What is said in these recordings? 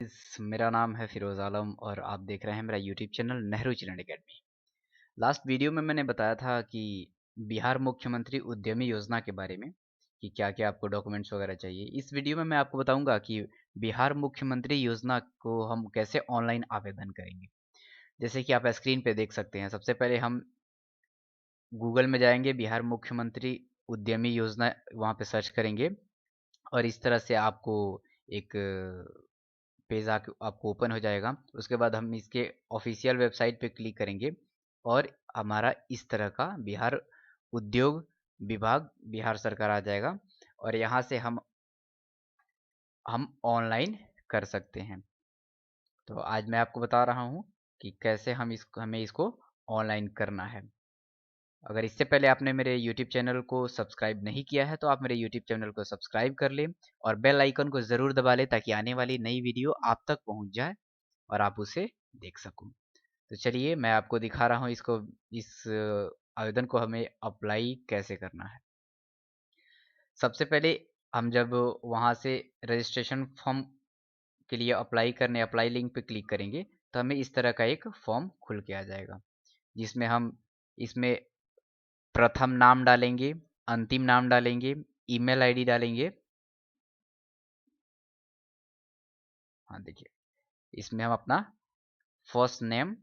मेरा नाम है फिरोज़ आलम और आप देख रहे हैं मेरा YouTube channel Nehru children academy. Last video में मैंने बताया था कि बिहार मुख्यमंत्री उद्यमी योजना के बारे में कि क्या-क्या आपको डॉक्यूमेंट्स वगैरह चाहिए। इस वीडियो में मैं आपको बताऊंगा कि बिहार मुख्यमंत्री योजना को हम कैसे ऑनलाइन आवेदन करेंगे। जैसे कि आप स्क्रीन पे देख सकते हैं, सबसे पहले हम गूगल में जाएंगे, बिहार मुख्यमंत्री उद्यमी योजना वहाँ पे सर्च करेंगे और इस तरह से आपको एक पेज आपको ओपन हो जाएगा। उसके बाद हम इसके ऑफिशियल वेबसाइट पे क्लिक करेंगे और हमारा इस तरह का बिहार उद्योग विभाग बिहार सरकार आ जाएगा और यहाँ से हम ऑनलाइन कर सकते हैं। तो आज मैं आपको बता रहा हूँ कि कैसे हमें इसको ऑनलाइन करना है। अगर इससे पहले आपने मेरे YouTube चैनल को सब्सक्राइब नहीं किया है तो आप मेरे YouTube चैनल को सब्सक्राइब कर लें और बेल आइकन को ज़रूर दबा लें ताकि आने वाली नई वीडियो आप तक पहुँच जाए और आप उसे देख सकूं। तो चलिए मैं आपको दिखा रहा हूँ इस आवेदन को हमें अप्लाई कैसे करना है। सबसे पहले हम जब वहाँ से रजिस्ट्रेशन फॉर्म के लिए अप्लाई लिंक पे क्लिक करेंगे तो हमें इस तरह का एक फॉर्म खुल के आ जाएगा जिसमें हम इसमें प्रथम नाम डालेंगे, अंतिम नाम डालेंगे, ईमेल आईडी डालेंगे। हाँ देखिए, इसमें हम अपना फर्स्ट नेम,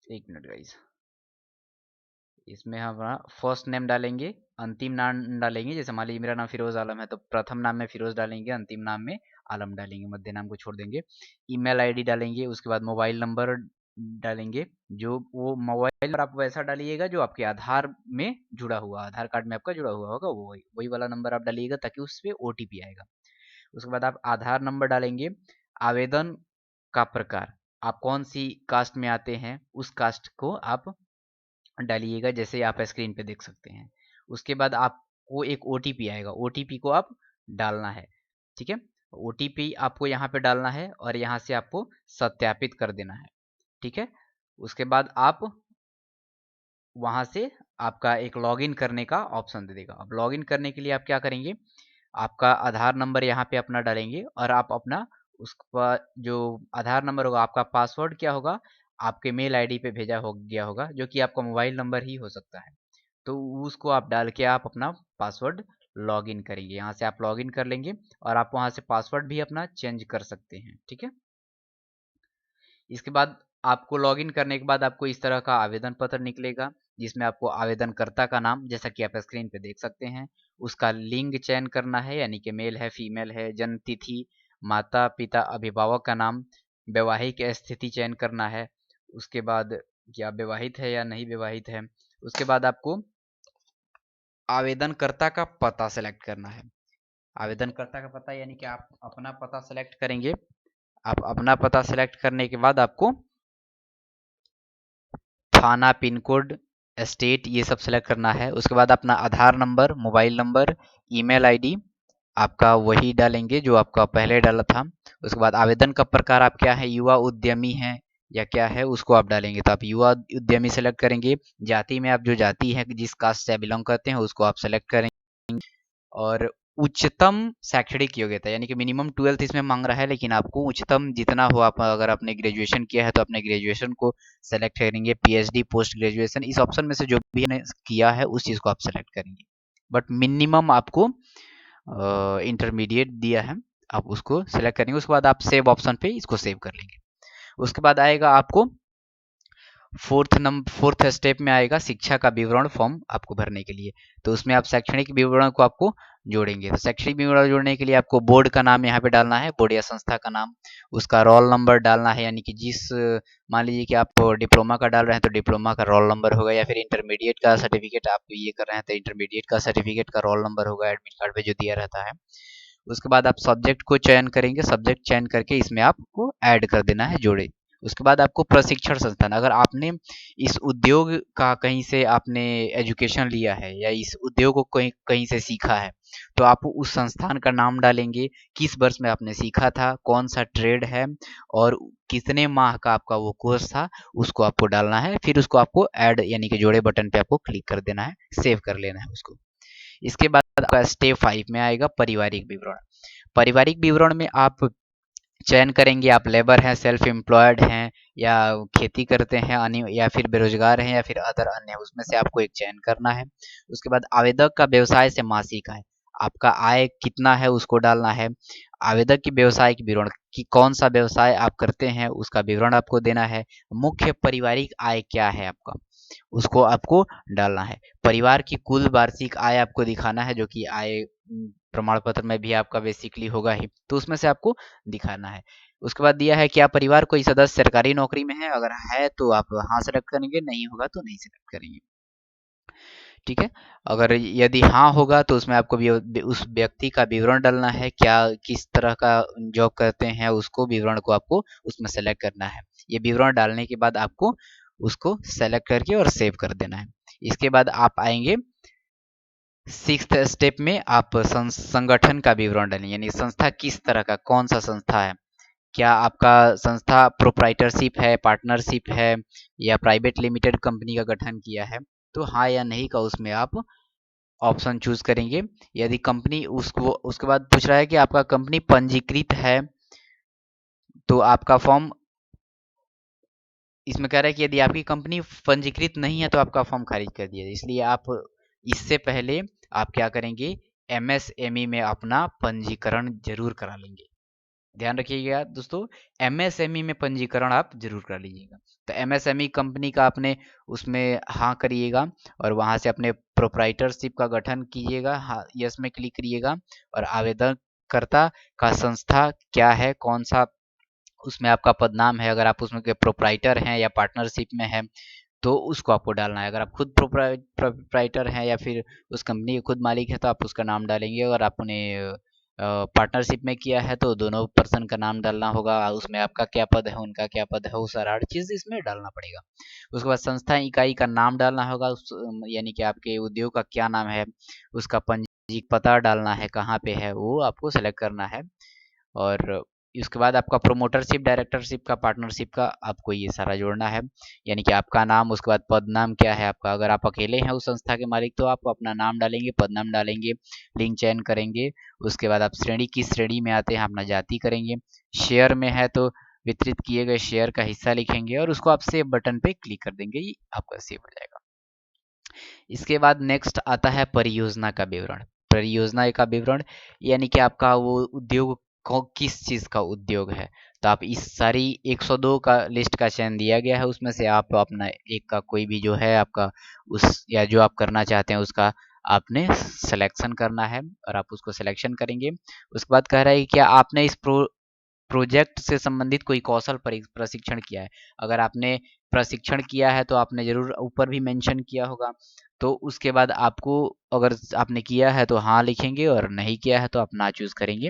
एक मिनट गाइस, इसमें हम अपना फर्स्ट नेम डालेंगे, अंतिम नाम डालेंगे। जैसे मान लीजिए मेरा नाम फिरोज आलम है तो प्रथम नाम में फिरोज डालेंगे, अंतिम नाम में आलम डालेंगे, मध्य नाम को छोड़ देंगे। ईमेल आईडी डालेंगे, उसके बाद मोबाइल नंबर डालेंगे। जो वो मोबाइल नंबर आप वैसा डालिएगा जो आपके आधार में जुड़ा हुआ, आधार कार्ड में आपका जुड़ा हुआ होगा, वो वही वही वाला नंबर आप डालिएगा ताकि उस पर ओटीपी आएगा। उसके बाद आप आधार नंबर डालेंगे। आवेदन का प्रकार, आप कौन सी कास्ट में आते हैं उस कास्ट को आप डालिएगा, जैसे आप स्क्रीन पे देख सकते हैं। उसके बाद आपको एक ओटीपी आएगा, ओटीपी को आप डालना है। ठीक है, ओटीपी आपको यहाँ पे डालना है और यहाँ से आपको सत्यापित कर देना है। ठीक है, उसके बाद आप वहाँ से आपका एक लॉगिन करने का ऑप्शन दे देगा। अब लॉगिन करने के लिए आप क्या करेंगे, आपका आधार नंबर यहाँ पे अपना डालेंगे और आप अपना उसका जो आधार नंबर होगा, आपका पासवर्ड क्या होगा, आपके मेल आईडी पे भेजा हो गया होगा जो कि आपका मोबाइल नंबर ही हो सकता है। तो उसको आप डाल के आप अपना पासवर्ड लॉगिन करेंगे। यहाँ से आप लॉगिन कर लेंगे और आप वहाँ से पासवर्ड भी अपना चेंज कर सकते हैं। ठीक है, इसके बाद आपको लॉगिन करने के बाद आपको इस तरह का आवेदन पत्र निकलेगा जिसमें आपको आवेदनकर्ता का नाम, जैसा कि आप स्क्रीन पे देख सकते हैं, उसका लिंग चयन करना है, यानी कि मेल है फीमेल है, जन्म तिथि, माता पिता अभिभावक का नाम, वैवाहिक स्थिति चयन करना है। उसके बाद क्या विवाहित है या नहीं विवाहित है। उसके बाद आपको आवेदनकर्ता का पता सेलेक्ट करना है। आवेदनकर्ता का पता यानी कि आप अपना पता सेलेक्ट करेंगे। आप अपना पता सेलेक्ट करने के बाद आपको थाना, पिन कोड, स्टेट ये सब सेलेक्ट करना है। उसके बाद अपना Aadhaar number, mobile number, email ID आपका वही डालेंगे जो आपका पहले डाला था। उसके बाद आवेदन का प्रकार आप क्या है, युवा उद्यमी हैं या क्या है, उसको आप डालेंगे। तो आप युवा उद्यमी सेलेक्ट करेंगे। जाति में आप जो जाति है, जिस कास्ट से बिलोंग करते हैं उसको आप सेलेक्ट करेंगे। और उच्चतम शैक्षणिक योग्यता यानी कि मिनिमम 12th इसमें मांग रहा है, लेकिन आपको उच्चतम जितना हो, आप अगर आपने ग्रेजुएशन किया है तो अपने ग्रेजुएशन को सेलेक्ट करेंगे। पीएचडी, पोस्ट ग्रेजुएशन, इस ऑप्शन में से जो भी आपने किया है उस चीज़ को आप सेलेक्ट करेंगे। बट मिनिमम आपको इंटरमीडिएट दिया है, आप उसको सेलेक्ट करेंगे। उसके बाद आप सेव ऑप्शन पे इसको सेव कर लेंगे। उसके बाद आएगा आपको फोर्थ स्टेप में आएगा शिक्षा का विवरण फॉर्म आपको भरने के लिए। तो उसमें आप शैक्षणिक विवरण को आपको जोड़ेंगे। तो शैक्षणिक विवरण जोड़ने के लिए आपको बोर्ड का नाम यहाँ पे डालना है, बोर्ड या संस्था का नाम, उसका रोल नंबर डालना है, यानी कि मान लीजिए कि आप डिप्लोमा का डाल रहे हैं तो डिप्लोमा का रोल नंबर होगा, या फिर इंटरमीडिएट का सर्टिफिकेट आप ये कर रहे हैं तो इंटरमीडिएट का सर्टिफिकेट का रोल नंबर होगा, एडमिट कार्ड पे जो दिया रहता है। उसके बाद आप सब्जेक्ट को चयन करेंगे, सब्जेक्ट चयन करके इसमें आपको ऐड कर देना है, जोड़े। उसके बाद आपको प्रशिक्षण संस्थान, अगर आपने इस उद्योग का कहीं से आपने एजुकेशन लिया है या इस उद्योग को कहीं कहीं से सीखा है तो आप उस संस्थान का नाम डालेंगे, किस वर्ष में आपने सीखा था, कौन सा ट्रेड है और कितने माह का आपका वो कोर्स था, उसको आपको डालना है। फिर उसको आपको ऐड यानी कि जोड़े बटन पे आपको क्लिक कर देना है, सेव कर लेना है उसको। इसके बाद आपका स्टेप 5 में आएगा पारिवारिक विवरण। पारिवारिक विवरण में आप चयन करेंगे, आप लेबर हैं, सेल्फ एम्प्लॉयड हैं, या खेती करते हैं, या फिर बेरोजगार हैं, या फिर अदर अन्य, उसमें से आपको एक चयन करना है। उसके बाद आवेदक का व्यवसाय से मासिक आय, आपका आय कितना है उसको डालना है। आवेदक की व्यवसायिक विवरण कि कौन सा व्यवसाय आप करते हैं उसका विवरण आपको देना है। मुख्य पारिवारिक आय क्या है आपका, उसको आपको डालना है। परिवार की कुल वार्षिक आय आपको दिखाना है, जो कि आय प्रमाण पत्र में भी आपका बेसिकली होगा ही, तो उसमें से आपको दिखाना है। उसके बाद दिया है क्या परिवार कोई सदस्य सरकारी नौकरी में है, अगर है तो आप हाँ सेलेक्ट करेंगे, नहीं होगा तो नहीं सेलेक्ट करेंगे। ठीक है, अगर यदि हाँ होगा तो उसमें आपको भी उस व्यक्ति का विवरण डालना है, क्या किस तरह का जॉब करते हैं, उसको विवरण को आपको उसमें सेलेक्ट करना है। ये विवरण डालने के बाद आपको उसको सेलेक्ट करके और सेव कर देना है। इसके बाद आप आएंगे सिक्स्थ स्टेप में, आप संगठन का विवरण डालें, यानी संस्था किस तरह का, कौन सा संस्था है, क्या आपका संस्था प्रोप्राइटरशिप है, पार्टनरशिप है, या प्राइवेट लिमिटेड कंपनी का गठन किया है, तो हाँ या नहीं का उसमें आप ऑप्शन चूज करेंगे। यदि कंपनी उसको, उसके बाद पूछ रहा है कि आपका कंपनी पंजीकृत है, तो आपका फॉर्म, इसमें कह रहा है कि यदि आपकी कंपनी पंजीकृत नहीं है तो आपका फॉर्म खारिज कर दिया जाए। इसलिए आप इससे पहले आप क्या करेंगे, एमएसएमई में अपना पंजीकरण जरूर करा लेंगे। ध्यान रखिएगा दोस्तों, एमएसएमई में पंजीकरण आप जरूर करा लीजिएगा। तो एमएसएमई कंपनी का आपने उसमें हाँ करिएगा, और वहां से अपने प्रोप्राइटरशिप का गठन कीजिएगा, हाँ यस में क्लिक करिएगा, और आवेदनकर्ता का संस्था क्या है, कौन सा उसमें आपका पदनाम है, अगर आप उसमें के प्रोप्राइटर हैं या पार्टनरशिप में है तो उसको आपको डालना है। अगर आप खुद प्रोप्राइटर हैं या फिर उस कंपनी के खुद मालिक है तो आप उसका नाम डालेंगे। अगर आपने पार्टनरशिप में किया है तो दोनों पर्सन का नाम डालना होगा, उसमें आपका क्या पद है, उनका क्या पद है, वो सारा हर चीज़ इसमें डालना पड़ेगा। उसके बाद संस्था इकाई का नाम डालना होगा, यानी कि आपके उद्योग का क्या नाम है, उसका पंजीक पता डालना है, कहाँ पे है वो आपको सेलेक्ट करना है। और उसके बाद आपका प्रोमोटरशिप, डायरेक्टरशिप का, पार्टनरशिप का आपको ये सारा जोड़ना है, यानी कि आपका नाम, उसके बाद पद नाम क्या है आपका। अगर आप अकेले हैं उस संस्था के मालिक तो आप अपना नाम डालेंगे, पद नाम डालेंगे, लिंग चयन करेंगे। उसके बाद आप श्रेणी, किस श्रेणी में आते हैं अपना जाति करेंगे। शेयर में है तो वितरित किए गए शेयर का हिस्सा लिखेंगे, और उसको आप सेव बटन पे क्लिक कर देंगे, ये आपका सेव हो जाएगा। इसके बाद नेक्स्ट आता है परियोजना का विवरण। परियोजना का विवरण यानी कि आपका वो उद्योग को किस चीज़ का उद्योग है। तो आप इस सारी 102 का लिस्ट का चयन दिया गया है, उसमें से आप अपना एक का कोई भी जो है आपका उस, या जो आप करना चाहते हैं उसका आपने सिलेक्शन करना है, और आप उसको सिलेक्शन करेंगे। उसके बाद कह रहा है कि क्या आपने इस प्रोजेक्ट से संबंधित कोई कौशल प्रशिक्षण किया है। अगर आपने प्रशिक्षण किया है तो आपने जरूर ऊपर भी मेंशन किया होगा। तो उसके बाद आपको, अगर आपने किया है तो हाँ लिखेंगे, और नहीं किया है तो आप ना चूज करेंगे।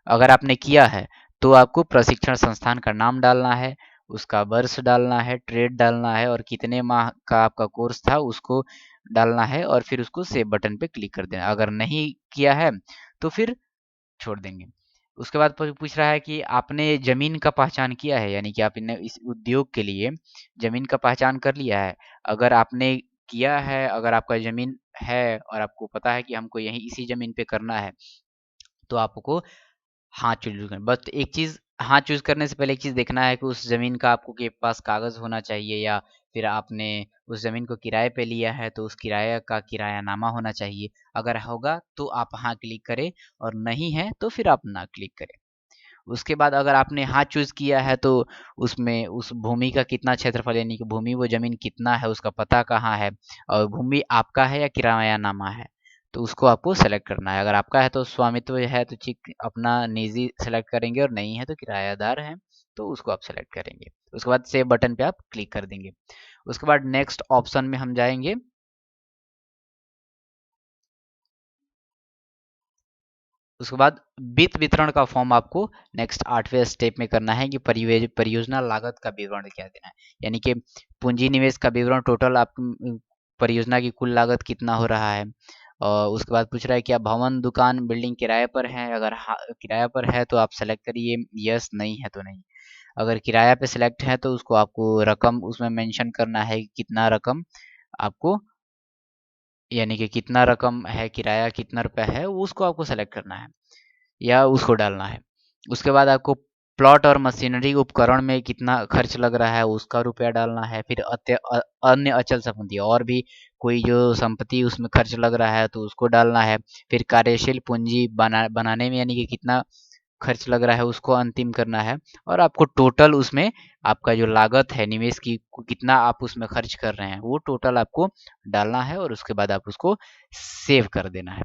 अगर आपने किया है तो आपको प्रशिक्षण संस्थान का नाम डालना है, उसका वर्ष डालना है, ट्रेड डालना है, और कितने माह का आपका कोर्स था उसको डालना है, और फिर उसको सेव बटन पे क्लिक कर देना। अगर नहीं किया है तो फिर छोड़ देंगे। उसके बाद पूछ रहा है कि आपने जमीन का पहचान किया है, यानी कि आपने इस उद्योग के लिए जमीन का पहचान कर लिया है। अगर आपने किया है, अगर आपका जमीन है और आपको पता है कि हमको यही इसी जमीन पे करना है, तो आपको हाँ चूज करना। बस एक चीज, हाँ चूज करने से पहले एक चीज देखना है कि उस जमीन का आपको के पास कागज होना चाहिए, या फिर आपने उस जमीन को किराए पे लिया है तो उस किराया का किरायानामा होना चाहिए। अगर होगा तो आप हाँ क्लिक करें, और नहीं है तो फिर आप ना क्लिक करें। उसके बाद अगर आपने हाँ चूज किया है तो उसमें उस भूमि का कितना क्षेत्रफल, यानी कि भूमि वो जमीन कितना है, उसका पता कहाँ है, और भूमि आपका है या किरायानामा है, तो उसको आपको सेलेक्ट करना है। अगर आपका है तो स्वामित्व है तो ठीक अपना निजी सेलेक्ट करेंगे, और नहीं है तो किरायादार है तो उसको आप सेलेक्ट करेंगे। उसके बाद सेव बटन पे आप क्लिक कर देंगे। उसके बाद नेक्स्ट ऑप्शन में हम जाएंगे। उसके बाद वित्त वितरण का फॉर्म आपको नेक्स्ट 8वें स्टेप में करना है, कि परियोजना लागत का विवरण क्या देना है, यानी कि पूंजी निवेश का विवरण, टोटल आप परियोजना की कुल लागत कितना हो रहा है। और उसके बाद पूछ रहा है कि आप भवन, दुकान, बिल्डिंग किराए पर है, अगर किराए पर है तो आप सेलेक्ट करिए यस, नहीं है तो नहीं। अगर किराया पे सिलेक्ट है तो उसको आपको रकम उसमें मेंशन करना है कि कितना रकम आपको, यानी कि कितना रकम है, किराया कितना रुपया है, वो उसको आपको सेलेक्ट करना है या उसको डालना है। उसके बाद आपको प्लॉट और मशीनरी उपकरण में कितना खर्च लग रहा है उसका रुपया डालना है। फिर अन्य अचल संपत्ति और भी कोई जो संपत्ति उसमें खर्च लग रहा है तो उसको डालना है। फिर कार्यशील पूंजी बनाने में यानी कि कितना खर्च लग रहा है उसको अंतिम करना है। और आपको टोटल उसमें आपका जो लागत है निवेश की कितना आप उसमें खर्च कर रहे हैं वो टोटल आपको डालना है और उसके बाद आप उसको सेव कर देना है।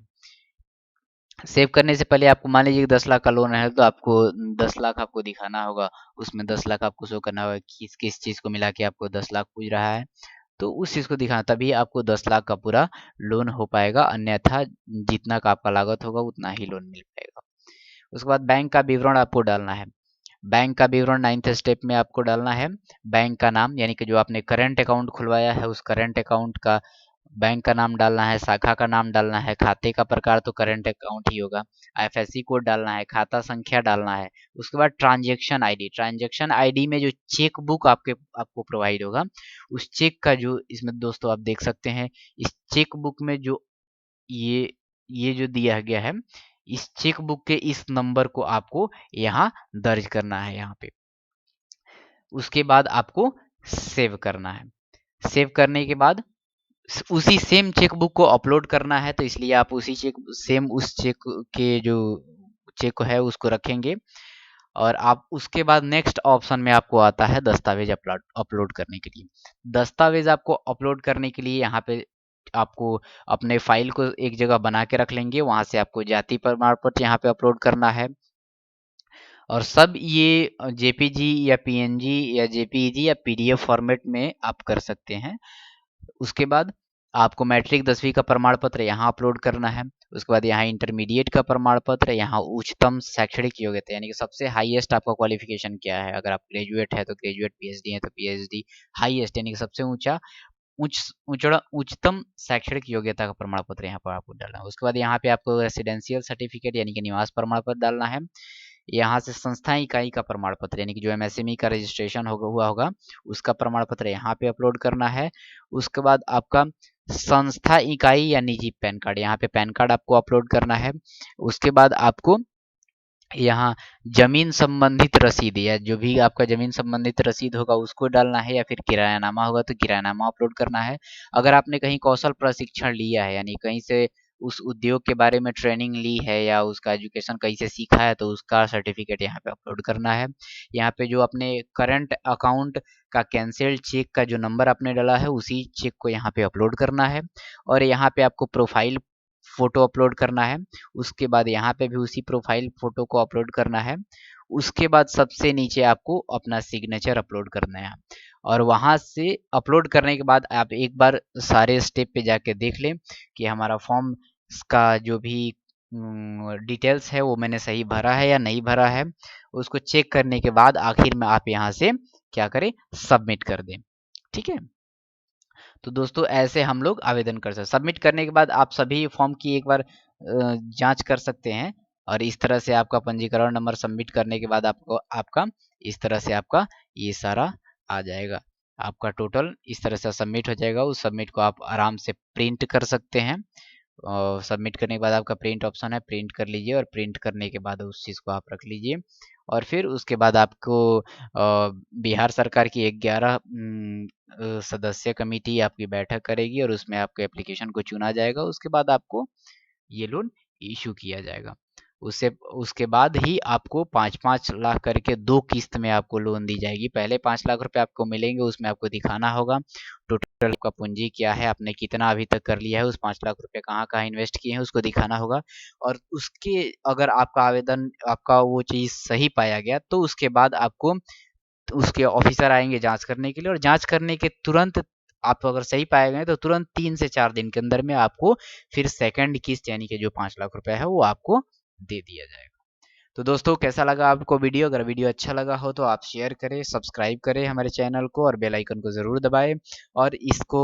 सेव करने से पहले आपको मान लीजिए 10 लाख का लोन है तो आपको 10 लाख आपको दिखाना होगा। उसमें 10 लाख आपको शो करना होगा किस किस चीज़ को मिला के आपको 10 लाख पूछ रहा है। तो उस चीज़ को दिखाना तभी आपको 10 लाख का पूरा लोन हो पाएगा, अन्यथा जितना का आपका लागत होगा उतना ही लोन मिल पाएगा। उसके बाद बैंक का विवरण आपको डालना है। बैंक का विवरण 9th स्टेप में आपको डालना है। बैंक का नाम यानी कि जो आपने करंट अकाउंट खुलवाया है उस करंट अकाउंट का बैंक का नाम डालना है, शाखा का नाम डालना है, खाते का प्रकार तो करंट अकाउंट ही होगा, आईएफएससी कोड डालना है, खाता संख्या डालना है। उसके बाद ट्रांजैक्शन आईडी में जो चेक बुक आपको प्रोवाइड होगा उस चेक का जो इसमें दोस्तों आप देख सकते हैं, इस चेक बुक में जो ये ये जो दिया गया है इस चेक बुक के इस नंबर को आपको यहाँ दर्ज करना है यहाँ पे। उसके बाद आपको सेव करना है। सेव करने के बाद उसी सेम चेक बुक को अपलोड करना है तो इसलिए आप उसी उस चेक के जो चेक है उसको रखेंगे। और आप उसके बाद नेक्स्ट ऑप्शन में आपको आता है दस्तावेज अपलोड करने के लिए। दस्तावेज आपको अपलोड करने के लिए यहाँ पे आपको अपने फाइल को एक जगह बना के रख लेंगे, वहां से आपको जाति प्रमाण पत्र यहाँ पे अपलोड करना है। और सब ये जेपीजी या पीएनजी या जेपीईजी या पीडीएफ फॉर्मेट में आप कर सकते हैं। उसके बाद आपको मैट्रिक 10वीं का प्रमाण पत्र यहाँ अपलोड करना है। उसके बाद यहाँ इंटरमीडिएट का प्रमाण पत्र, यहाँ उच्चतम शैक्षणिक योग्यता यानी कि सबसे हाईएस्ट आपका क्वालिफिकेशन क्या है। अगर आप ग्रेजुएट है तो ग्रेजुएट, पीएचडी है तो पीएचडी, हाईएस्ट यानी कि सबसे ऊंचा उच्चतम शैक्षणिक योग्यता का प्रमाण पत्र यहाँ पर आपको डालना है। उसके बाद यहाँ पे आपको रेसिडेंशियल सर्टिफिकेट यानी कि निवास प्रमाण पत्र डालना है। यहाँ से संस्था इकाई का प्रमाण पत्र यानी कि जो एमएसएमई का रजिस्ट्रेशन हुआ होगा उसका प्रमाण पत्र यहाँ पे अपलोड करना है। उसके बाद आपका संस्था इकाई या निजी पैन कार्ड, यहाँ पे पैन कार्ड आपको अपलोड करना है। उसके बाद आपको यहाँ जमीन संबंधित रसीद या जो भी आपका जमीन संबंधित रसीद होगा उसको डालना है, या फिर किरायानामा होगा तो किरायानामा अपलोड करना है। अगर आपने कहीं कौशल प्रशिक्षण लिया है यानी कहीं से उस उद्योग के बारे में ट्रेनिंग ली है या उसका एजुकेशन कहीं से सीखा है तो उसका सर्टिफिकेट यहाँ पे अपलोड करना है। यहाँ पे जो अपने करंट अकाउंट का कैंसिल्ड चेक का जो नंबर आपने डाला है उसी चेक को यहाँ पे अपलोड करना है। और यहाँ पे आपको प्रोफाइल फोटो अपलोड करना है। उसके बाद यहाँ पे भी उसी प्रोफाइल फोटो को अपलोड करना है। उसके बाद सबसे नीचे आपको अपना सिग्नेचर अपलोड करना है। और वहां से अपलोड करने के बाद आप एक बार सारे स्टेप पे जाके देख लें कि हमारा फॉर्म का जो भी डिटेल्स है वो मैंने सही भरा है या नहीं भरा है। उसको चेक करने के बाद आखिर में आप यहाँ से क्या करें, सबमिट कर दें। ठीक है, तो दोस्तों ऐसे हम लोग आवेदन कर सकते। सबमिट करने के बाद आप सभी फॉर्म की एक बार जांच कर सकते हैं। और इस तरह से आपका पंजीकरण नंबर सबमिट करने के बाद आपको आपका इस तरह से आपका ये सारा आ जाएगा। आपका टोटल इस तरह से सबमिट हो जाएगा। उस सबमिट को आप आराम से प्रिंट कर सकते हैं। और सबमिट करने के बाद आपका प्रिंट ऑप्शन है, प्रिंट कर लीजिए और प्रिंट करने के बाद उस चीज़ को आप रख लीजिए। और फिर उसके बाद आपको बिहार सरकार की 11 सदस्य कमेटी आपकी बैठक करेगी और उसमें आपके एप्लीकेशन को चुना जाएगा। उसके बाद आपको ये लोन इशू किया जाएगा। उससे उसके बाद ही आपको 5-5 लाख करके 2 किस्त में आपको लोन दी जाएगी। पहले 5 लाख रुपए आपको मिलेंगे, उसमें आपको दिखाना होगा टोटल आपका पूंजी क्या है, आपने कितना अभी तक कर लिया है, उस 5 लाख रुपए कहाँ-कहाँ इन्वेस्ट किए हैं उसको दिखाना होगा। और उसके अगर आपका आवेदन आपका वो चीज़ सही पाया गया तो उसके बाद आपको उसके ऑफिसर आएंगे जांच करने के लिए, और जांच करने के तुरंत आप अगर सही पाए गए तो तुरंत 3 से 4 दिन के अंदर में आपको फिर सेकंड किस्त यानी कि जो 5 लाख रुपए है वो आपको दे दिया जाएगा। तो दोस्तों कैसा लगा आपको वीडियो? अगर वीडियो अच्छा लगा हो तो आप शेयर करें, सब्सक्राइब करें हमारे चैनल को और बेल आइकन को ज़रूर दबाएं। और इसको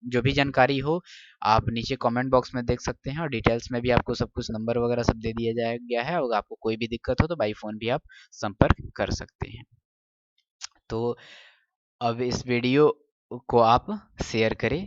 जो भी जानकारी हो आप नीचे कमेंट बॉक्स में देख सकते हैं, और डिटेल्स में भी आपको सब कुछ नंबर वगैरह सब दे दिया जाया गया है। और आपको कोई भी दिक्कत हो तो बाई फ़ोन भी आप संपर्क कर सकते हैं। तो अब इस वीडियो को आप शेयर करें